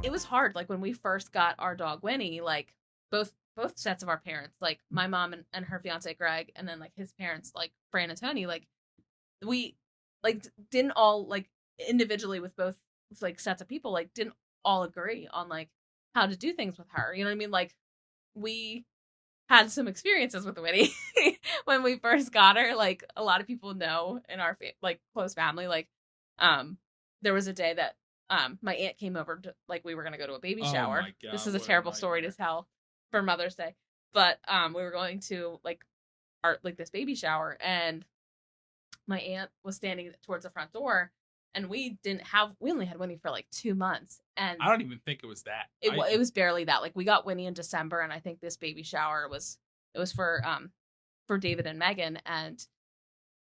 It was hard. Like when we first got our dog Winnie, like both sets of our parents, like my mom and her fiance Greg, and then like his parents, like Fran and Tony, like we like didn't all like individually with both like sets of people, like didn't all agree on like how to do things with her. You know what I mean? Like we had some experiences with Winnie when we first got her. Like a lot of people know in our like close family, like there was a day that my aunt came over to, like we were gonna go to a baby shower. My God, this is a terrible story to tell for Mother's Day, but we were going to like this baby shower, and my aunt was standing towards the front door, and we only had Winnie for like 2 months, and I don't even think it was that. It was barely that. Like we got Winnie in December, and I think this baby shower was for David and Megan, and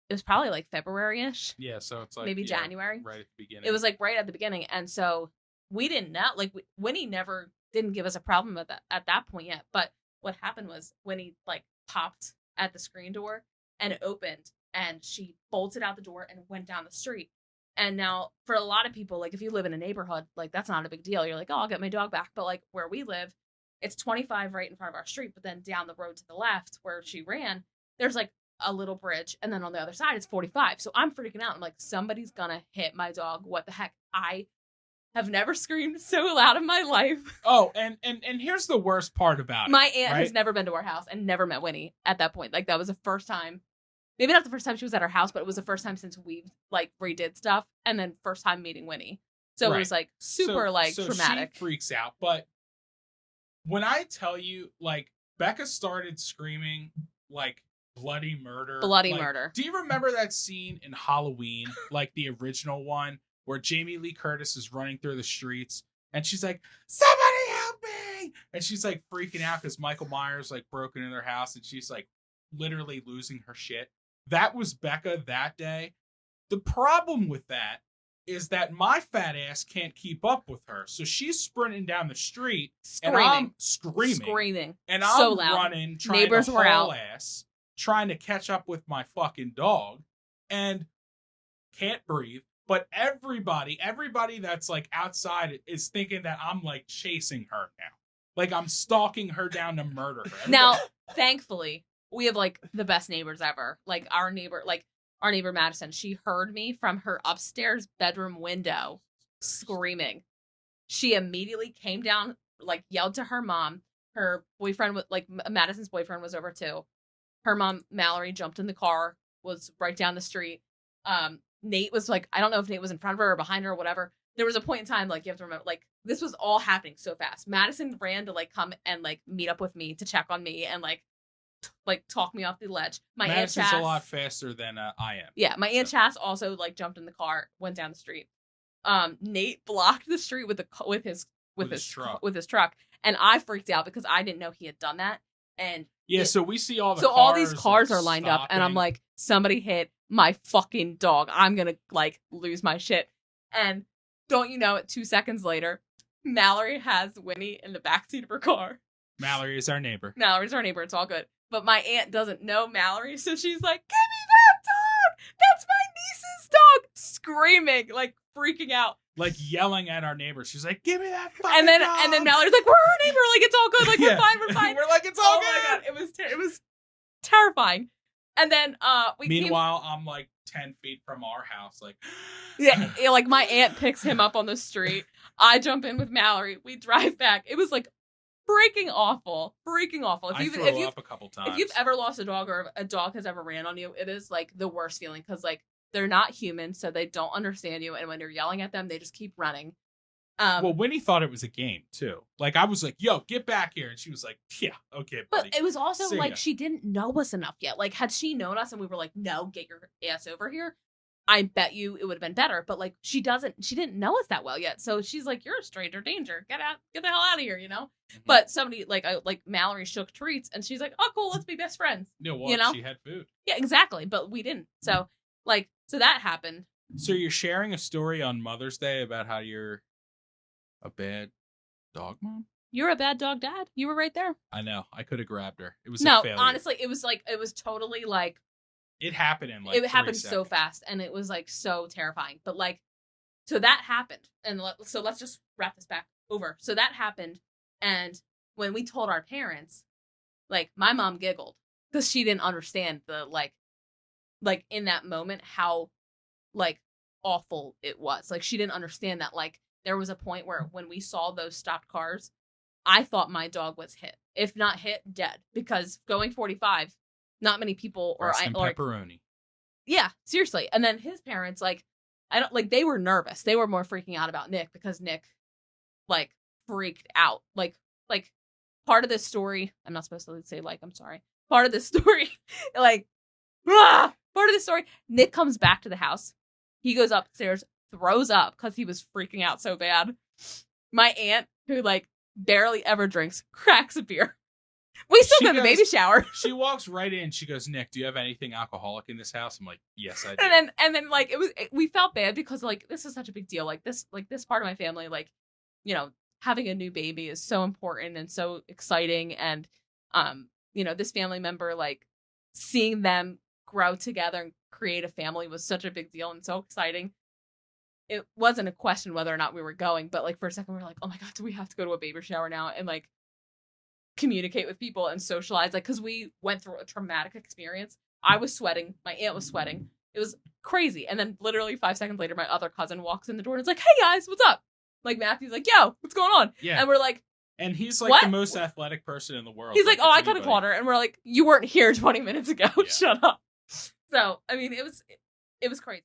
it was probably like February-ish. Yeah, so it's like maybe January. Right at the beginning. It was like right at the beginning, and so we didn't know. Like Winnie never didn't give us a problem at that point yet. But what happened was Winnie like popped at the screen door and it opened, and she bolted out the door and went down the street. And now for a lot of people, like if you live in a neighborhood, like that's not a big deal. You're like, oh, I'll get my dog back. But like where we live, it's 25 right in front of our street. But then down the road to the left where she ran, there's like a little bridge. And then on the other side, it's 45. So I'm freaking out. I'm like, somebody's going to hit my dog. What the heck? I have never screamed so loud in my life. Oh, and here's the worst part about it. My aunt has never been to our house and never met Winnie at that point. Like that was the first time. Maybe not the first time she was at our house, but it was the first time since we like redid stuff, and then first time meeting Winnie. So it was like super traumatic. She freaks out. But when I tell you, like Becca started screaming like bloody murder. Bloody murder. Do you remember that scene in Halloween, like the original one, where Jamie Lee Curtis is running through the streets and she's like, "Somebody help me!" And she's like freaking out because Michael Myers like broke into their house, and she's like literally losing her shit. That was Becca that day. The problem with that is that my fat ass can't keep up with her. So she's sprinting down the street and I'm screaming. And I'm so loud. Running, trying Neighbors to were haul out. ass, trying to catch up with my fucking dog, and can't breathe. But everybody that's like outside is thinking that I'm like chasing her now. Like I'm stalking her down to murder her. Now, thankfully, we have like the best neighbors ever. Like our neighbor Madison, she heard me from her upstairs bedroom window screaming. She immediately came down, like yelled to her mom. Her boyfriend, like Madison's boyfriend, was over too. Her mom, Mallory, jumped in the car, was right down the street. Nate was like, I don't know if Nate was in front of her or behind her or whatever. There was a point in time, like you have to remember, like this was all happening so fast. Madison ran to like come and like meet up with me to check on me and like talk me off the ledge. My Madison's Aunt Chas, a lot faster than I am. Yeah, my Aunt Chas also like jumped in the car, went down the street. Nate blocked the street with his truck, and I freaked out because I didn't know he had done that. And so we see all these cars are lined up, and I'm like, somebody hit my fucking dog. I'm gonna like lose my shit. And don't you know it? 2 seconds later, Mallory has Winnie in the backseat of her car. Mallory is our neighbor. It's all good. But my aunt doesn't know Mallory, so she's like, "Give me that dog! That's my niece's dog!" Screaming, like freaking out, like yelling at our neighbor. She's like, "Give me that fucking dog!" And then Mallory's like, "We're her neighbor. Like it's all good. Like we're fine. We're like, it's all good." Oh my god, it was terrifying. And then meanwhile, I'm like 10 feet from our house, like yeah, like my aunt picks him up on the street. I jump in with Mallory. We drive back. It was like freaking awful. I threw up a couple times. If you've ever lost a dog or if a dog has ever ran on you, it is like the worst feeling because like they're not human, so they don't understand you, and when you're yelling at them, they just keep running. Well, Winnie thought it was a game too. Like I was like, "Yo, get back here," and she was like, "Yeah, okay, buddy." But it was also like she didn't know us enough yet. Like had she known us and we were like, "No, get your ass over here," I bet you it would have been better. But like she didn't know us that well yet, so she's like, "You're a stranger danger. Get the hell out of here," you know. Mm-hmm. But somebody like Mallory shook treats, and she's like, "Oh, cool, let's be best friends." Yeah, well, you know? She had food. Yeah, exactly. But we didn't. So so that happened. So you're sharing a story on Mother's Day about how you're a bad dog mom? You're a bad dog dad. You were right there. I know. I could have grabbed her. It was no, a failure. Honestly, it was totally like it happened in like it happened 3 seconds. so fast, and it was like so terrifying. But like So that happened. And so let's just wrap this back over. So that happened. And when we told our parents, like, my mom giggled because she didn't understand the, like in that moment, how, like, awful it was. Like, she didn't understand that, like, there was a point where when we saw those stopped cars, I thought my dog was hit. If not hit, dead. Because going 45, not many people pepperoni. Yeah, seriously. And then his parents, like, I don't, like, they were nervous. They were more freaking out about Nick because Nick, like, freaked out. Like part of this story, I'm not supposed to say, like, I'm sorry. Part of this story, like, part of the story, Nick comes back to the house. He goes upstairs, throws up because he was freaking out so bad. My aunt, who, like, barely ever drinks, cracks a beer. We still go to the baby shower. She walks right in. She goes, Nick, do you have anything alcoholic in this house? I'm like, yes, I do. And then like, we felt bad because, like, this is such a big deal. Like, this part of my family, like, you know, having a new baby is so important and so exciting. And, you know, this family member, like, seeing them grow together and create a family was such a big deal and so exciting. It wasn't a question whether or not we were going, but, like, for a second we were like, oh my God, do we have to go to a baby shower now? And, like, communicate with people and socialize, like, because we went through a traumatic experience. I was sweating, my aunt was sweating, it was crazy. And then literally 5 seconds later, my other cousin walks in the door and is like, hey guys, what's up? Like, Matthew's like, yo, what's going on? Yeah. And we're like, and he's like, what? The most athletic person in the world. He's like, oh, I could have called her. And we're like, you weren't here 20 minutes ago. Yeah. Shut up. So, I mean, it was crazy.